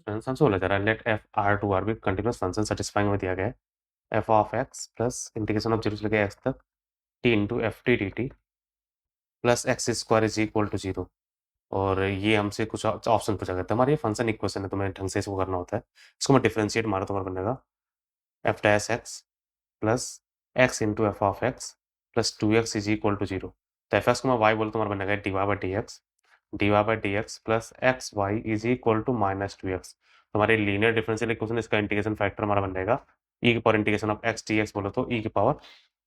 Answer बोला जा रहा है let F R to R be continuous function satisfying में दिया गया है F of X plus integration of zero से लेके एक्स तक T into F T D T plus X square is equal to zero. और ये हमसे कुछ ऑप्शन पूछा गया था। हमारा ये फंक्शन इक्वेशन है, तुम्हें ढंग से इसको करना होता है। इसको मैं डिफरेंशिएट मारा तुम्हारा बनेगा F dash X plus X into F of X plus two X is equal to zero. तो एफ एक्स को मैं वाई बोलता तुम्हारा बनेगा D Y by D X plus X Y is equal to minus two X. हमारे linear differential equation इसका integration factor हमारा बन जाएगा ई की power integration of X D X बोलो तो ई की power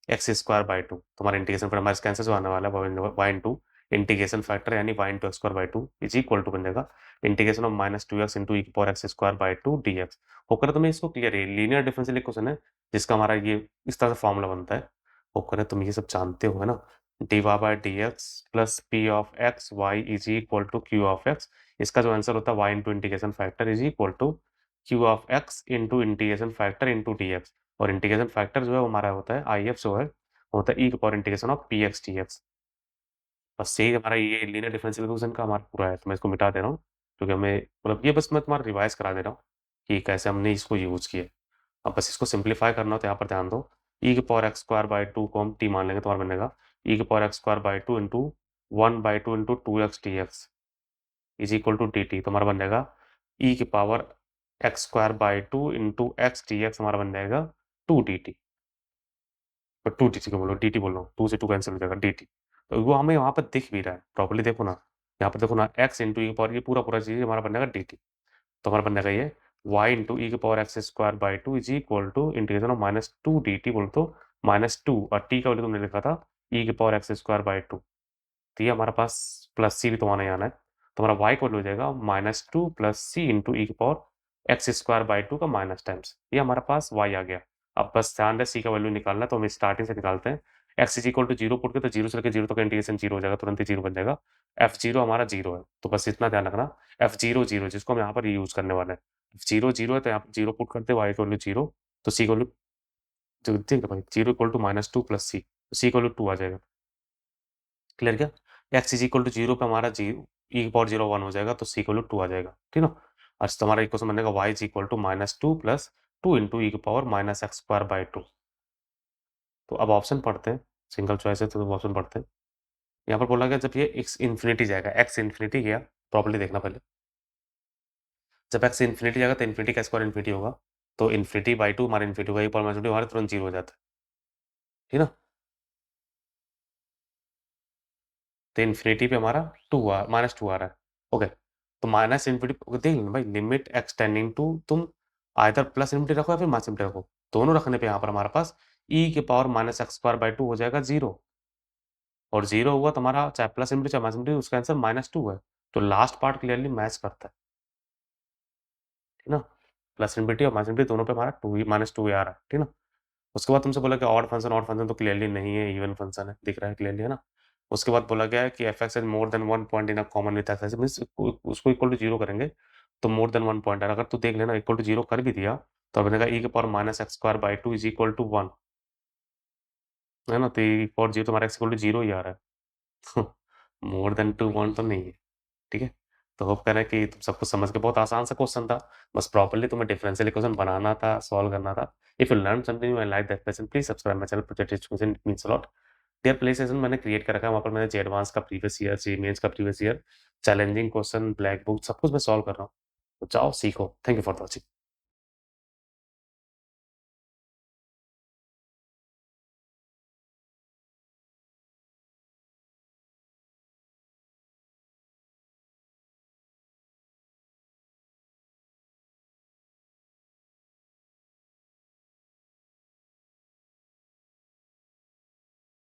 x square by to. तुम्हारा इंटीग्रेशन फैक्टर हमारे कैंसिल जो आने वाला है वाई इंटू इंटीग्रेशन फैक्टर यानी y into x square by two is equal to बन जाएगा integration of minus two x into ई की power x square by two d x. होकर तुम्हें इसको क्लियर है, लीनियर डिफरेंशियल इक्वेशन है जिसका हमारा ये इस तरह से फॉर्मूला बनता है। होकर तुम ये सब जानते हो है ना, D Y by D X plus P of X Y is equal to Q of X. इसका जो आंसर होता है Y into integration factor is equal to Q of X into integration factor into D X. और integration factor जो है हमारा होता है आई एफ जो है होता है ई की power integration of P x T x. बस यही हमारा ये लीनियर डिफरेंशियल इक्वेशन का हमारा पूरा है। तो मैं इसको मिटा दे रहा हूँ क्योंकि हमें मतलब ये बस मैं तुम्हारा रिवाइज करा दे रहा हूँ कि कैसे हमने इसको यूज किया। अब बस इसको सिंप्लीफाई करना हो तो यहाँ पर ध्यान दो ई की power x square by two को हम टी मान लेंगे, तुम्हारा बनेगा ई की power x square by two into one by two into two X T X is equal to D T. तुम्हारा बन जाएगा ई की power x square by two into X T X हमारा बन जाएगा two D T. Two D T को बोलो D T बोल रहा हूँ, टू से टू कैंसिल हो जाएगा डी टी। तो वो हमें वहाँ पर दिख भी रहा है प्रॉपर्ली, देखो ना यहाँ पर देखो ना एक्स इंटू ई की पावर ये पूरा पूरा चीज़ हमारा बन जाएगा डी टी। तो हमारा बन जाएगा ये y इंटू ई की power x square by two is equal to integration of minus two D T बोल तो माइनस टू और टी का वैल्यू तुमने लिखा था ई की power x square by two. तो ये हमारे पास प्लस सी भी तो आना ही आना है। तो हमारा y का वैल्यू हो जाएगा माइनस टू प्लस सी इंटू ई की power x square by to का माइनस टाइम्स, ये हमारे पास y आ गया। अब बस ध्यान रहे सी का वैल्यू निकालना है तो हम स्टार्टिंग से निकालते हैं। X is equal to zero put के तो जीरो से लेकर जीरो तक इंटीग्रेशन जीरो हो जाएगा, तुरंत ही जीरो बन जाएगा। एफ जीरो हमारा जीरो है तो बस इतना ध्यान रखना एफ जीरो जीरो जिसको हम यहाँ पर यूज करने वाले हैं। जीरो जीरो है तो यहाँ पर जीरो पुट करते वाई इक्वल टू जीरो तो सी इक्वल टू ठीक है भाई zero equal to minus two plus c तो सी इक्वल टू टू आ जाएगा। क्लियर क्या? X is equal to zero पे हमारा जीरो ई की पावर जीरो वन हो जाएगा तो सी इक्वल टू टू आ जाएगा, ठीक ना। और तुम्हारा इक्वेशन बनेगा y is equal to minus two plus two into ई की power minus x square by two. तो अब ऑप्शन पढ़ते हैं, सिंगल चॉइस है तो ऑप्शन पढ़ते हैं। यहाँ पर बोला गया जब ये एक्स इन्फिनिटी जाएगा, एक्स इन्फिनिटी गया प्रॉपर्ली देखना पहले। जब एक्स इन्फिनिटी जाएगा तो इन्फिनिटी का स्क्वायर इन्फिनिटी होगा तो इन्फिनिटी बाई टू हमारा इन्फिनिटी होगा, पावर माइनस हमारा तुरंत जीरो हो जाता है, ठीक ना। तो इन्फिनिटी पे हमारा माइनस टू आ रहा है। ओके तो माइनस इन्फिनिटी देख लेना भाई, लिमिट एक्सटेंडिंग टू तुम आइदर प्लस इन्फिनिटी रखो या फिर माइनस इन्फिनिटी रखो, दोनों रखने पे यहाँ पर हमारे पास ई के power minus x square by to हो जाएगा जीरो। और जीरो हुआ तो हमारा चाहे प्लस इन्फिनिटी चाहे माइनस इन्फिनिटी उसका आंसर माइनस टू है। तो लास्ट पार्ट क्लियरली मैच करता है, ठीक ना। प्लस इन्फिनिटी और माइनस इन्फिनिटी दोनों पे हमारा टू ही माइनस टू ही आ रहा है, ठीक ना। उसके बाद तुमसे बोला कि ऑड फंक्शन तो क्लियरली नहीं है, इवन फंक्शन है, दिख रहा है क्लियरली, है ना। उसके बाद बोला गया है कि F x is more than one point in a common with x means उसको इक्वल टू जीरो करेंगे तो मोर देन वन पॉइंट है। अगर तू देख लेना इक्वल टू जीरो कर भी दिया तो बनेगा ई के power minus x square by two is equal to one, है ना। तो ई पावर जीरो तुम्हारा एक्स इक्वल टू जीरो ही आ रहा है मोर देन टू वन तो नहीं है, ठीक है। तो होप कर रहे हैं कि तुम सब कुछ समझ के, बहुत आसान सा क्वेश्चन था, बस प्रॉपर्ली तुम्हें डिफरेंशियल इक्वेशन बनाना था, सॉल्व करना था। If you learn something and like that lesson please subscribe my channel project education, it means a lot. Dear play session मैंने क्रिएट कर रखा है, वहाँ पर मैंने जे एडवांस का प्रीवियस ईयर, जे मेंस का previous year, challenging question, black book सब कुछ मैं सॉल्व कर रहा हूँ। तो जाओ सीखो। Thank you for watching.